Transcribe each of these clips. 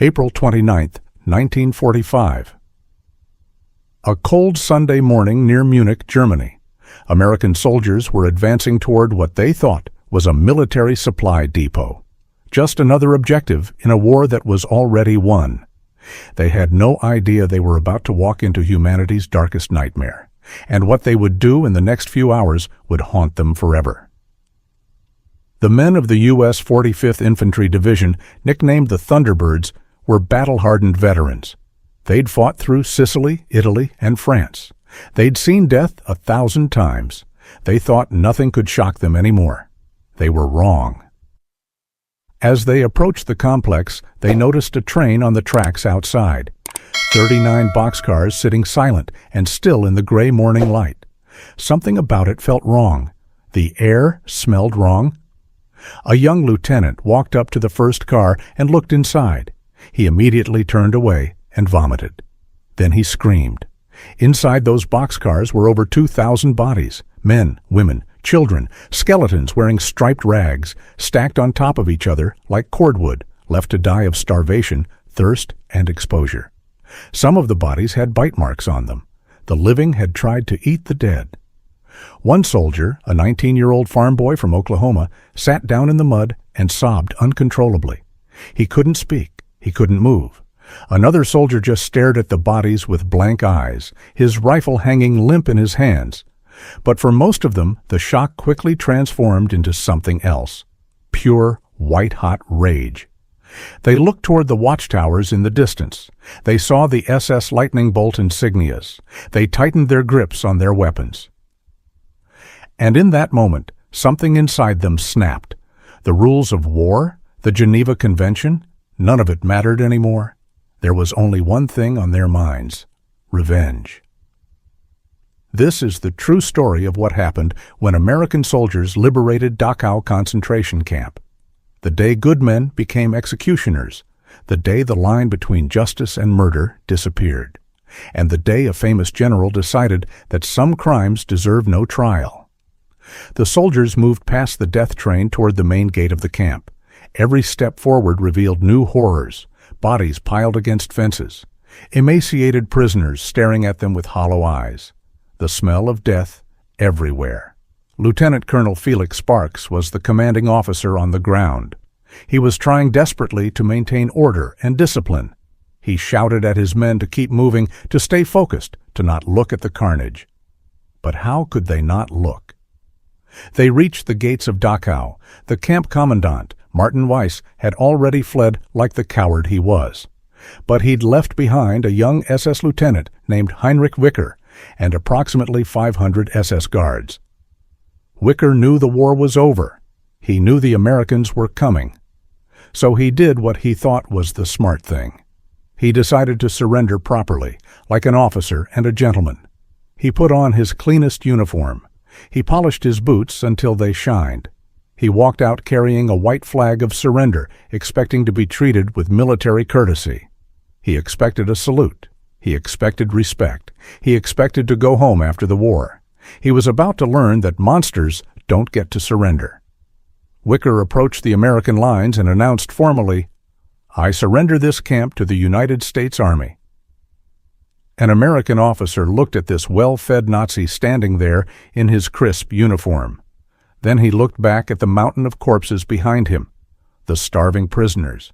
April 29, 1945. A cold Sunday morning near Munich, Germany. American soldiers were advancing toward what they thought was a military supply depot. Just another objective in a war that was already won. They had no idea they were about to walk into humanity's darkest nightmare, and what they would do in the next few hours would haunt them forever. The men of the U.S. 45th Infantry Division, nicknamed the Thunderbirds, were battle-hardened veterans. They'd fought through Sicily, Italy, and France. They'd seen death 1,000 times. They thought nothing could shock them anymore. They were wrong. As they approached the complex, they noticed a train on the tracks outside. 39 boxcars sitting silent and still in the gray morning light. Something about it felt wrong. The air smelled wrong. A young lieutenant walked up to the first car and looked inside. He immediately turned away and vomited. Then he screamed. Inside those boxcars were over 2,000 bodies, men, women, children, skeletons wearing striped rags, stacked on top of each other like cordwood, left to die of starvation, thirst, and exposure. Some of the bodies had bite marks on them. The living had tried to eat the dead. One soldier, a 19-year-old farm boy from Oklahoma, sat down in the mud and sobbed uncontrollably. He couldn't speak. He couldn't move. Another soldier just stared at the bodies with blank eyes, his rifle hanging limp in his hands. But for most of them, the shock quickly transformed into something else. Pure, white-hot rage. They looked toward the watchtowers in the distance. They saw the SS Lightning Bolt insignias. They tightened their grips on their weapons. And in that moment, something inside them snapped. The rules of war, the Geneva Convention, none of it mattered anymore. There was only one thing on their minds: revenge. This is the true story of what happened when American soldiers liberated Dachau concentration camp. The day good men became executioners, the day the line between justice and murder disappeared, and the day a famous general decided that some crimes deserve no trial. The soldiers moved past the death train toward the main gate of the camp. Every step forward revealed new horrors, bodies piled against fences, emaciated prisoners staring at them with hollow eyes, the smell of death everywhere. Lieutenant Colonel Felix Sparks was the commanding officer on the ground. He was trying desperately to maintain order and discipline. He shouted at his men to keep moving, to stay focused, to not look at the carnage. But how could they not look? They reached the gates of Dachau. The camp commandant, Martin Weiss, had already fled like the coward he was. But he'd left behind a young SS lieutenant named Heinrich Wicker and approximately 500 SS guards. Wicker knew the war was over. He knew the Americans were coming. So he did what he thought was the smart thing. He decided to surrender properly, like an officer and a gentleman. He put on his cleanest uniform. He polished his boots until they shined. He walked out carrying a white flag of surrender, expecting to be treated with military courtesy. He expected a salute. He expected respect. He expected to go home after the war. He was about to learn that monsters don't get to surrender. Wicker approached the American lines and announced formally, "I surrender this camp to the United States Army." An American officer looked at this well-fed Nazi standing there in his crisp uniform. Then he looked back at the mountain of corpses behind him, the starving prisoners,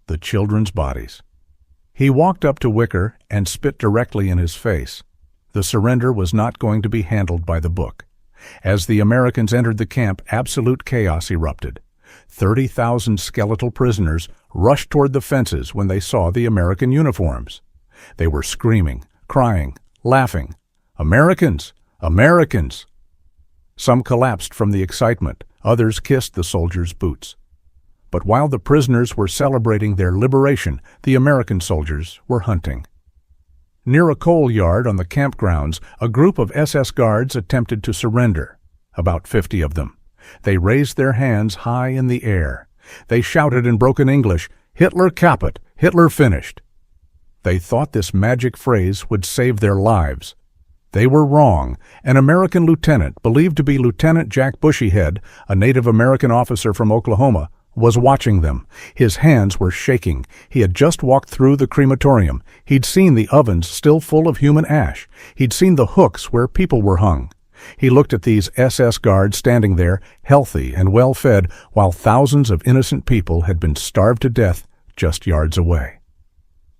the children's bodies. He walked up to Wicker and spit directly in his face. The surrender was not going to be handled by the book. As the Americans entered the camp, absolute chaos erupted. 30,000 skeletal prisoners rushed toward the fences when they saw the American uniforms. They were screaming, crying, laughing. "Americans! Americans!" Some collapsed from the excitement. Others kissed the soldiers' boots. But while the prisoners were celebrating their liberation, the American soldiers were hunting. Near a coal yard on the campgrounds, a group of SS guards attempted to surrender. About 50 of them. They raised their hands high in the air. They shouted in broken English, "Hitler kaput! Hitler finished!" They thought this magic phrase would save their lives. They were wrong. An American lieutenant, believed to be Lieutenant Jack Bushyhead, a Native American officer from Oklahoma, was watching them. His hands were shaking. He had just walked through the crematorium. He'd seen the ovens still full of human ash. He'd seen the hooks where people were hung. He looked at these SS guards standing there, healthy and well-fed, while thousands of innocent people had been starved to death just yards away.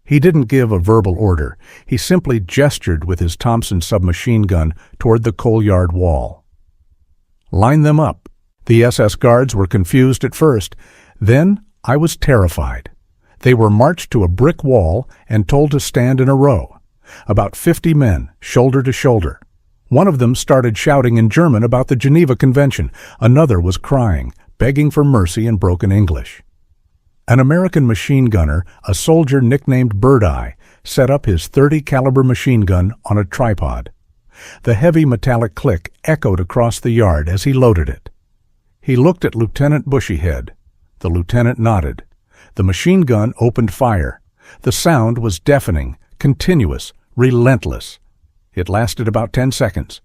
He didn't give a verbal order. He simply gestured with his Thompson submachine gun toward the coal yard wall. "Line them up." The SS guards were confused at first. Then I was terrified. They were marched to a brick wall and told to stand in a row. About 50 men, shoulder to shoulder. One of them started shouting in German about the Geneva Convention. Another was crying, begging for mercy in broken English. An American machine gunner, a soldier nicknamed Bird Eye, set up his .30 caliber machine gun on a tripod. The heavy metallic click echoed across the yard as he loaded it. He looked at Lieutenant Bushyhead. The lieutenant nodded. The machine gun opened fire. The sound was deafening, continuous, relentless. It lasted about 10 seconds.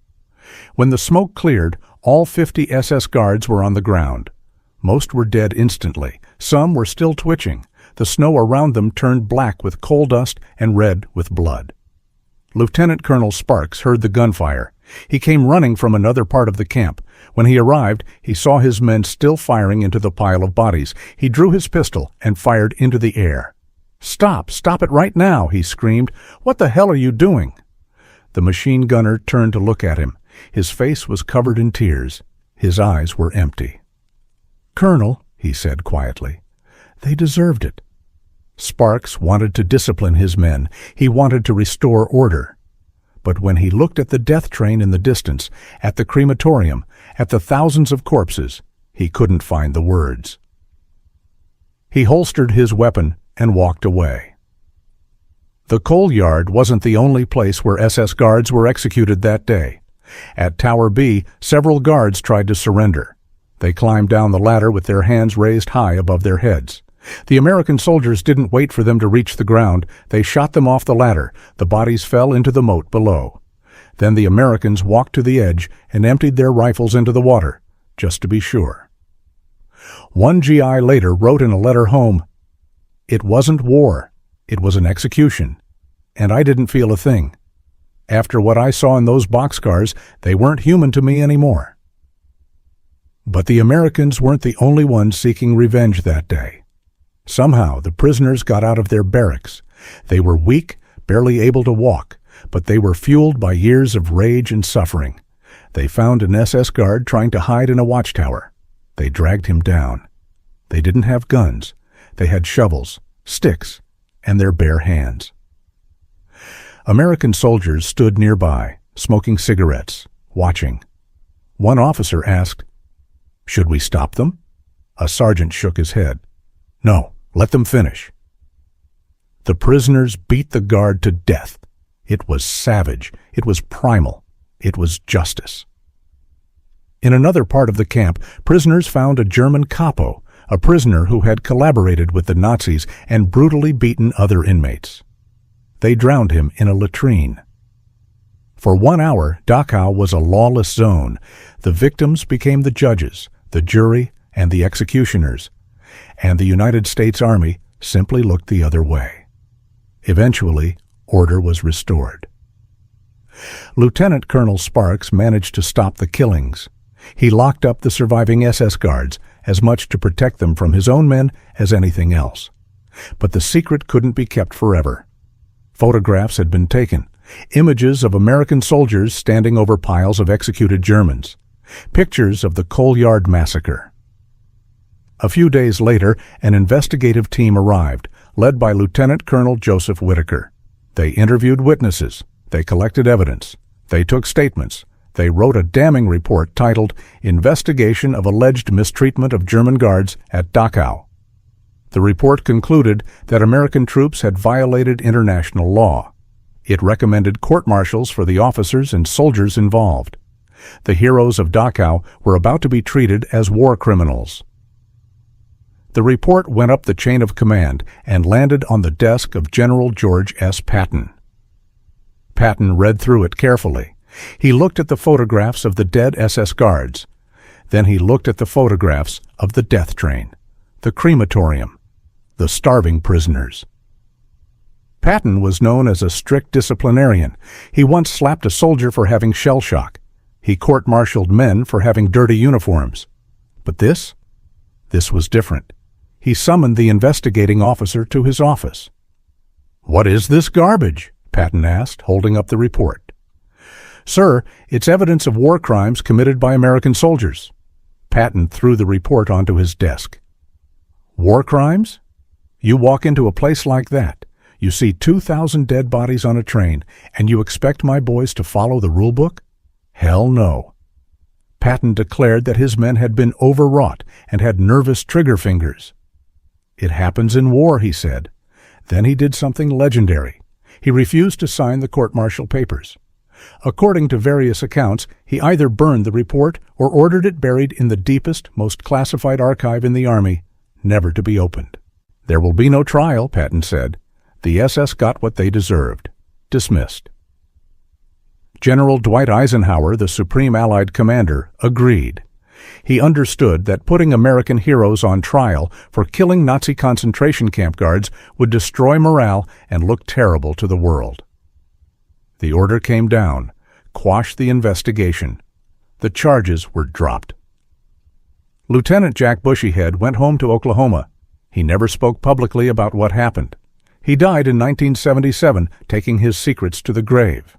When the smoke cleared, all 50 SS guards were on the ground. Most were dead instantly. Some were still twitching. The snow around them turned black with coal dust and red with blood. Lieutenant Colonel Sparks heard the gunfire. He came running from another part of the camp. When he arrived, he saw his men still firing into the pile of bodies. He drew his pistol and fired into the air. "Stop! Stop it right now!" he screamed. "What the hell are you doing?" The machine gunner turned to look at him. His face was covered in tears. His eyes were empty. "Colonel," he said quietly, "they deserved it." Sparks wanted to discipline his men. He wanted to restore order. But when he looked at the death train in the distance, at the crematorium, at the thousands of corpses, he couldn't find the words. He holstered his weapon and walked away. The coal yard wasn't the only place where SS guards were executed that day. At Tower B, several guards tried to surrender. They climbed down the ladder with their hands raised high above their heads. The American soldiers didn't wait for them to reach the ground. They shot them off the ladder. The bodies fell into the moat below. Then the Americans walked to the edge and emptied their rifles into the water, just to be sure. One GI later wrote in a letter home, "It wasn't war. It was an execution. And I didn't feel a thing. After what I saw in those boxcars, they weren't human to me anymore." But the Americans weren't the only ones seeking revenge that day. Somehow the prisoners got out of their barracks. They were weak, barely able to walk, but they were fueled by years of rage and suffering. They found an SS guard trying to hide in a watchtower. They dragged him down. They didn't have guns. They had shovels, sticks, and their bare hands. American soldiers stood nearby, smoking cigarettes, watching. One officer asked, "Should we stop them?" A sergeant shook his head. "No, let them finish." The prisoners beat the guard to death. It was savage. It was primal. It was justice. In another part of the camp, prisoners found a German capo, a prisoner who had collaborated with the Nazis and brutally beaten other inmates. They drowned him in a latrine. For 1 hour, Dachau was a lawless zone. The victims became the judges, the jury, and the executioners. And the United States Army simply looked the other way. Eventually, order was restored. Lieutenant Colonel Sparks managed to stop the killings. He locked up the surviving SS guards, as much to protect them from his own men as anything else. But the secret couldn't be kept forever. Photographs had been taken, images of American soldiers standing over piles of executed Germans, pictures of the coal yard massacre. A few days later, an investigative team arrived, led by Lieutenant Colonel Joseph Whitaker. They interviewed witnesses. They collected evidence. They took statements. They wrote a damning report titled Investigation of Alleged Mistreatment of German Guards at Dachau. The report concluded that American troops had violated international law. It recommended court-martials for the officers and soldiers involved. The heroes of Dachau were about to be treated as war criminals. The report went up the chain of command and landed on the desk of General George S. Patton. Patton read through it carefully. He looked at the photographs of the dead SS guards. Then he looked at the photographs of the death train. the crematorium, the starving prisoners. Patton was known as a strict disciplinarian. He once slapped a soldier for having shell shock. He court-martialed men for having dirty uniforms. But this was different. He summoned the investigating officer to his office. "What is this garbage?" Patton asked, holding up the report. "Sir, it's evidence of war crimes committed by American soldiers." Patton threw the report onto his desk. "War crimes? You walk into a place like that, you see 2,000 dead bodies on a train, and you expect my boys to follow the rule book? Hell no." Patton declared that his men had been overwrought and had nervous trigger fingers. "It happens in war," he said. Then he did something legendary. He refused to sign the court-martial papers. According to various accounts, he either burned the report or ordered it buried in the deepest, most classified archive in the Army, never to be opened. "There will be no trial," Patton said. "The SS got what they deserved." Dismissed. General Dwight Eisenhower, the Supreme Allied Commander, agreed. He understood that putting American heroes on trial for killing Nazi concentration camp guards would destroy morale and look terrible to the world. The order came down, quashed the investigation. The charges were dropped. Lieutenant Jack Bushyhead went home to Oklahoma. He never spoke publicly about what happened. He died in 1977, taking his secrets to the grave.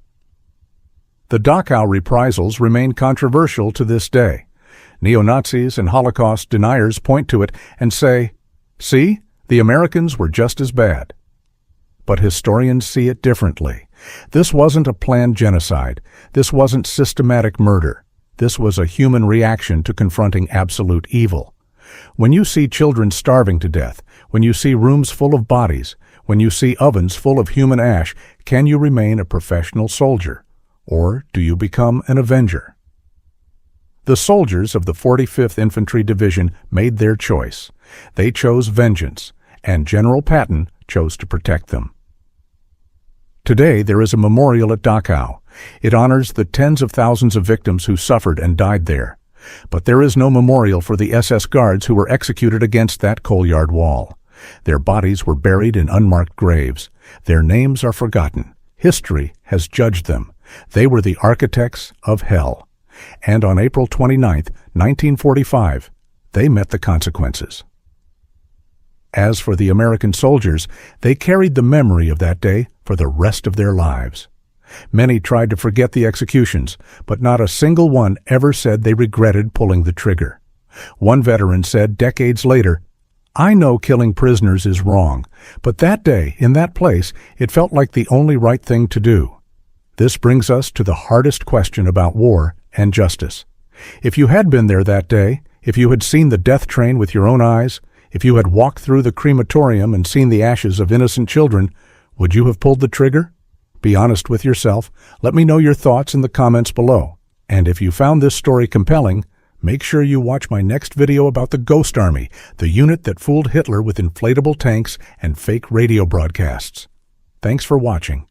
The Dachau Reprisals remain controversial to this day. Neo-Nazis and Holocaust deniers point to it and say, "See, the Americans were just as bad." But historians see it differently. This wasn't a planned genocide. This wasn't systematic murder. This was a human reaction to confronting absolute evil. When you see children starving to death, when you see rooms full of bodies, when you see ovens full of human ash, can you remain a professional soldier? Or do you become an avenger? The soldiers of the 45th Infantry Division made their choice. They chose vengeance, and General Patton chose to protect them. Today there is a memorial at Dachau. It honors the tens of thousands of victims who suffered and died there. But there is no memorial for the SS guards who were executed against that coal yard wall. Their bodies were buried in unmarked graves. Their names are forgotten. History has judged them. They were the architects of hell. And on April 29, 1945, they met the consequences. As for the American soldiers, they carried the memory of that day for the rest of their lives. Many tried to forget the executions, but not a single one ever said they regretted pulling the trigger. One veteran said decades later, "I know killing prisoners is wrong, but that day, in that place, it felt like the only right thing to do." This brings us to the hardest question about war and justice. If you had been there that day, if you had seen the death train with your own eyes, if you had walked through the crematorium and seen the ashes of innocent children, would you have pulled the trigger? Be honest with yourself. Let me know your thoughts in the comments below. And if you found this story compelling, make sure you watch my next video about the Ghost Army, the unit that fooled Hitler with inflatable tanks and fake radio broadcasts. Thanks for watching.